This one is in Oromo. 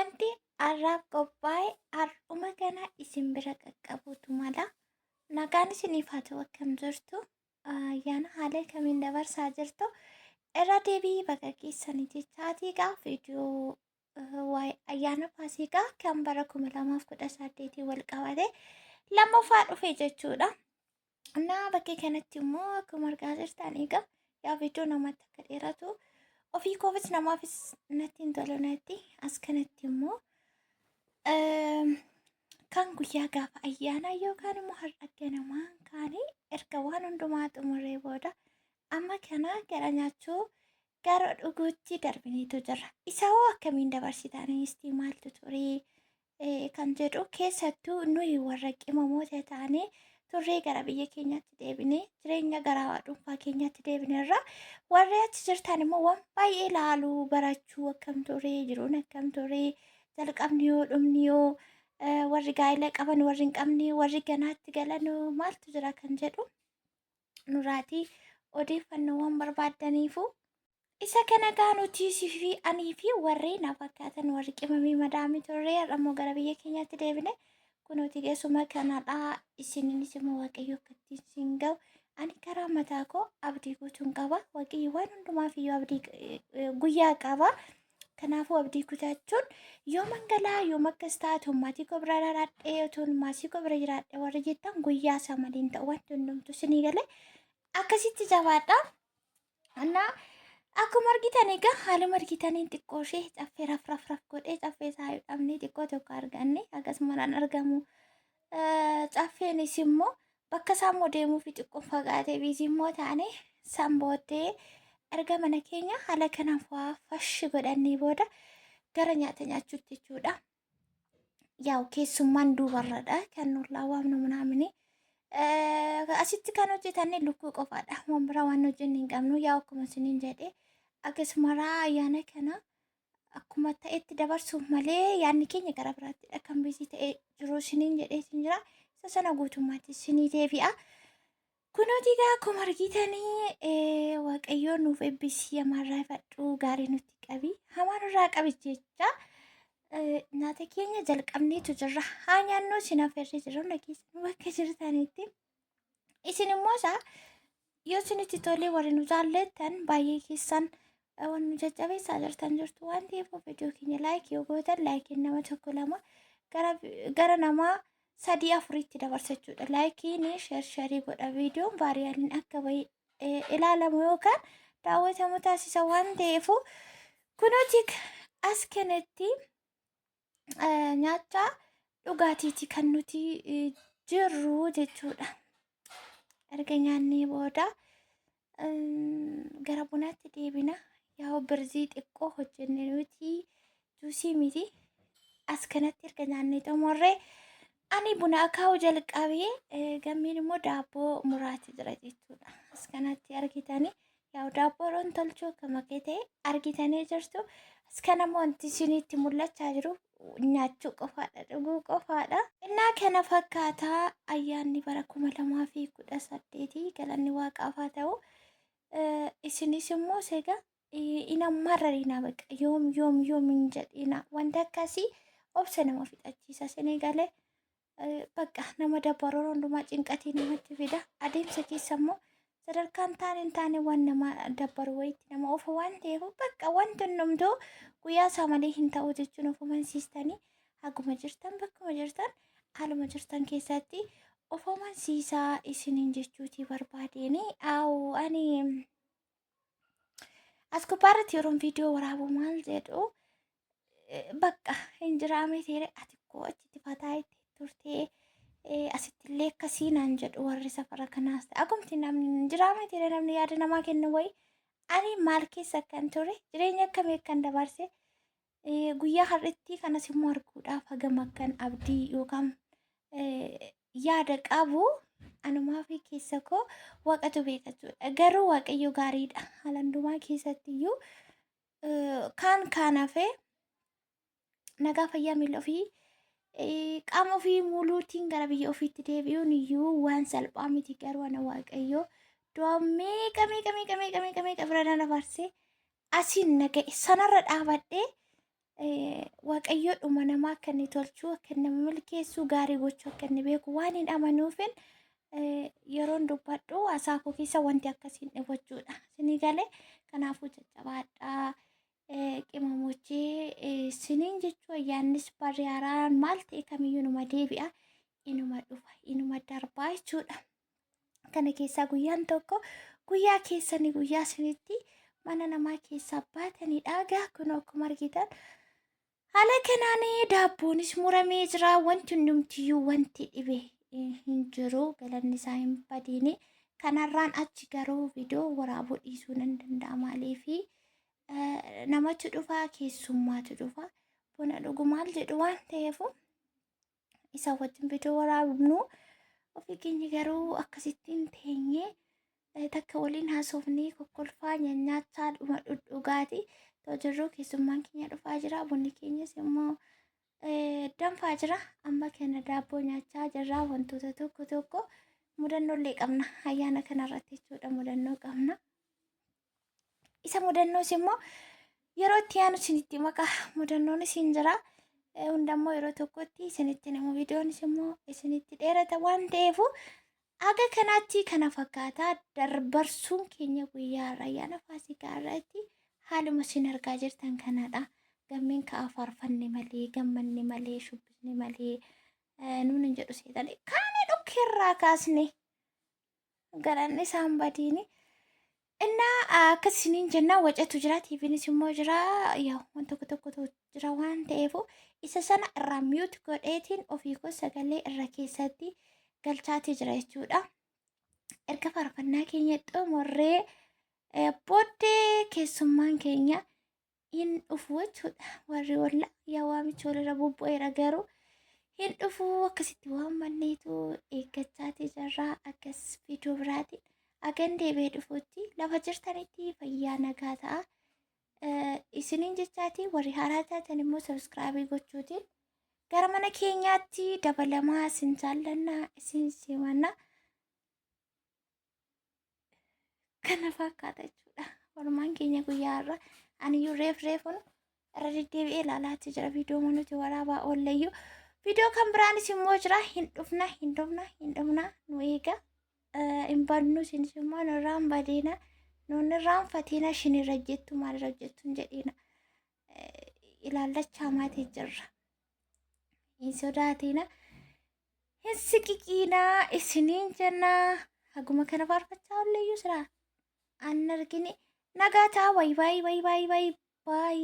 wanti arraaf qophaa'e har'uma kana isin bira qaqqabuutu mala. Nagaan isiniif haa ta'u akkam jirtu? Ayyaana haala kamiin dabarsaa jirtu? Irra deebii bakka keessanii jechaatii viidiyoo waa'ee ayyaana Faasiikaa kan bara 2018 wal qabate lammaffaa dhufe jechuudha. Naa bakka kanatti immoo akkuma argaa jirtan egaa yaa viidiyoo namatti akka dheeratu ofii koofis namaafis natti hin tolu natti as kanatti immoo kan guyyaa gaafa ayyaana yookaan immoo har'a ganamaan kaanii erga waan hundumaa xumuree booda amma kana gara nyaachuu gara dhuguutti darbiniitu jira. Isa hoo akkamiin dabarsitaniis maaltu turee kan jedhu keessattuu nuyi warra qimamoota taanee turree gara biyya keenyaatti deebinee jireenya gara dhuunfaa keenyaatti deebineerra warri achi jirtan immoo waan baay'ee ilaaluu barachuu akkam turee jiruun akkam turee jalqabni yoo dhumni yoo warri gaa'ela qaban warri hin qabne warri ganaatti galan maaltu jira kan jedhu nuraatii odeeffannoowwan barbaadaniifu isa kana gaanutii fi anii fi warri na fakkaatan warri qimamii madaamii turree har'ammoo gara biyya keenyaatti deebine kunuuti geessuma kanadhaa isininis immoo waaqayyo akkatti isin ga'u ani karaa mataa koo abdii guutuun qaba waaqayyo waan hundumaaf iyyuu abdii guyyaa qaba. Kanaafuu abdii kutachuun yoo mangalaa yoo akkas taatu maatii koo bira jiraadhee otoon maatii koo bira jiraadhee warri jettan guyyaa isaa maliin ta'u wanti hundumtu isinii galee akkasitti jabaadha. Annaa akkuma argitan egaa haaluma argitaniin xiqqoo ishee caffee raf godhee caffee isaa yoo dhabnee xiqqoo tokko arganne akkasumarraan argamu. Caffeenis immoo bakka isaa immoo deemuufi xiqqoon fagaatee biizii immoo taane san booddee erga mana keenya haala kanaaf waa fashi godhannee booda gara nyaata nyaachuutti jechuudha. Yaa'u keessummaan duubarradha kan nullaa waamnu munaamini. Asitti kan hojjetanne lukkuu qofaadha. Waan biraa waan hojjennu hin qabnu yaa'u akkuma isiniin jedhee akkasumarraa ayyaana kana akkuma ta'etti dabarsuuf malee yaadni keenya gara biraattidha kan biizii ta'ee jiru isiniin jedhee isin jira. Isa sana guutummaatti isinii deebi'a. Kunuuti egaa akkuma argitanii waaqayyoon nuuf eebbisii hamaarraa fadhuu gaarii nutti qabi hamaarraa qabi jecha nyaata keenya jalqabneetu jirra. Haa nyaannoo isin affeerree jirru nageessan bakka jirtanitti isin immoo isaa yoo isinitti tolee warri nu jaallattan baay'ee keessan waan nu jajjabeessaa jirtan jirtu waan ta'eef viidiyoo keenya laayikii yoo gootan laayikiin nama tokko lama gara namaa sadii afuritti dabarsachuudha. Laayikiin sheerii godha viidiyoon baariyaaliin akka bahee ilaalamu yookaan daawwatamu taasisa waan ta'eefu kunuuti as kanatti nyaata dhugaatiiti kan nuti jirru jechuudha. Erga nyaannee booda gara bunaatti deebina. Yaa birzii xiqqoo hojjenne nuti juusii miti as kanatti erga nyaannee xumurree ani buna akaa'uu jalqabee gammiin immoo daabboo muraati jira jechuudha. As kanatti argitanii yaa daabboo roon tolchuu akka makee ta'e argitanii jirtu. As kana immoo wanti isinitti mul'achaa jiru nyaachuu qofaadha dhuguu qofaadha. Innaa kana fakkaataa ayyaanni bara 2018 galanni waaqaaf haa ta'u. Isinis immoo seega inammarrariina baqa yoom hin jedhina wanta akkasii obsa nama fixachiisa isinii galee. Bakka nama dabaroo hundumaa cinqatii namatti fida adeemsa keessa immoo sadarkaan taane waan nama dabaru wayitti nama ofa waan ta'eef bakka wanti hundumtuu guyyaa isaa malee hin ta'u jechuun of amansiistanii haguma jirtan bakkuma jirtan haaluma jirtan keessatti of amansiisaa isiniin jechuutii barbaadeenii ani as gubbaarratti yeroon viidiyoo waraabu maal jedhu bakka hin jiraame ta'e ati koo achitti fataayitti turtee asitti illee akkasii naan jedhu warri safara kanaas ta'e akkumti namni jiraame ta'e namni yaada namaa kennu wayi ani maal keessa akkan ture jireenya akkamii akkan dabarse guyyaa har'itti kanas immoo arguudhaaf hagam akkan abdii yookaan yaada qabu anumaa fi keessa koo waaqatu beekachuudha. Garuu waaqayyo gaariidha haala hundumaa keessatti iyyuu kaan hafee nagaa fayyaa miila ofii qaama ofii muluutiin gara biyya ofiitti deebi'uun iyyuu waan salphaa miti. Garuu ana waaqayyo du'a meeqa bira dabarsee asiin naga'e sanarra dhaabadhee waaqayyo dhuma namaa akka inni tolchuu akka inni nama milkeessuu gaarii gochuu akka inni beeku waan hin amanuufin yeroon dubbadhu haasaa koo keessa wanti akkasiin dhibachuudha. Isinii galee kanaafuu jajjabaadhaa qimamochee isiniin jechuu ayyaannis barri haaraan maal ta'e kamiyyuu numa deebi'a inuma dhufa inuma darbaa jechuudha. Kana keessaa guyyaan tokko guyyaa keessanii guyyaa isinitti mana namaa keessaa baatanidha. Egaa kun akkuma argitan haala kanaanii daabboonis muramee jira. Wanti hundumtiyyuu wanti dhibe hin jiru. Galanni isaa hin badiini. Kanarraan achi garuu viidiyoo waraabuu dhiisuun hin danda'a. Maaliifi namatti dhufa keessummaatu dhufa. Buna dhugu maal jedhu waan ta'eefu isa wajjin viidiyoo waraabnu ofii keenya garuu akkasittiin teenyee takka waliin haasofnee kokkolfaa nyaachaa dhuma dhudhugaati. Jirru keessummaan keenya dhufaa jira. Bunni keenyas immoo danfaa jira. Amma kana daabboo nyaachaa jirra. Wantoota tokko tokko mudannollee qabna. Ayyaana kanarratti jechuudha mudannoo qabna. Isa mudannoos immoo yeroo itti aanu isinitti maqaa mudannoonis hin jira. Hundammoo yeroo tokkotti isinitti nama viidiyoonis immoo isinitti dheerata waan ta'eefu aga kanaatti kana fakkaataa darbarsuun keenya guyyaa ayyaana faasikaa irratti haaluma isin argaa jirtan kanadha. Gammeen ka'aa faarfanne malee gammanne malee shubbisne malee nuun hin jedhu seetanii kaanii dhukkeerraa kaasne galanni isaan badiini. Innaa akkas isiniin jennaa wacatu jira tiiviinis immoo jira yaa waan tokko tokko jira waan ta'eefu isa sana irraa miyuut godheetiin ofii koo sagalee irra keessatti galchaati jira jechuudha. Erga faarfannaa keenya xumurree booddee keessummaan keenya hin dhufu jechuudha. Warri walla yaa waamicha walirra bubbu'eera garuu hin dhufu akkasitti waan manneetu eeggachaati jirra. Akkas viidiyoo biraatiin agan deebi'ee dhufuutti lafa jirtanitti fayyaa nagaa ta'a. Isiniin jechaati warri haaraa taatan immoo sabskraabii gochuutiin gara mana keenyaatti dabalamaa isin jaallannaa isin simannaa kana fakkaata jechuudha. Walumaan keenya guyyaa irra aniyyuu reefuun irra deddeebi'ee ilaalaatti jira viidiyoo nuti waraabaa oolleyyuu. Viidiyoo kan biraanis immoo jira hin dhufna nu eega. Hin badnu isinis immoo nurraa hin badiina. Nuun irraan fatiina ishin irra jettu maal irra jettu hin jedhiina. Ilaallachaa maatii jirra. Hin sodaatiina. Hin siqiqiinaa isiniin jennaa. Haguma kana faarfachaa oolleyyuu jira. An argine nagaa ta'a. Baay baay.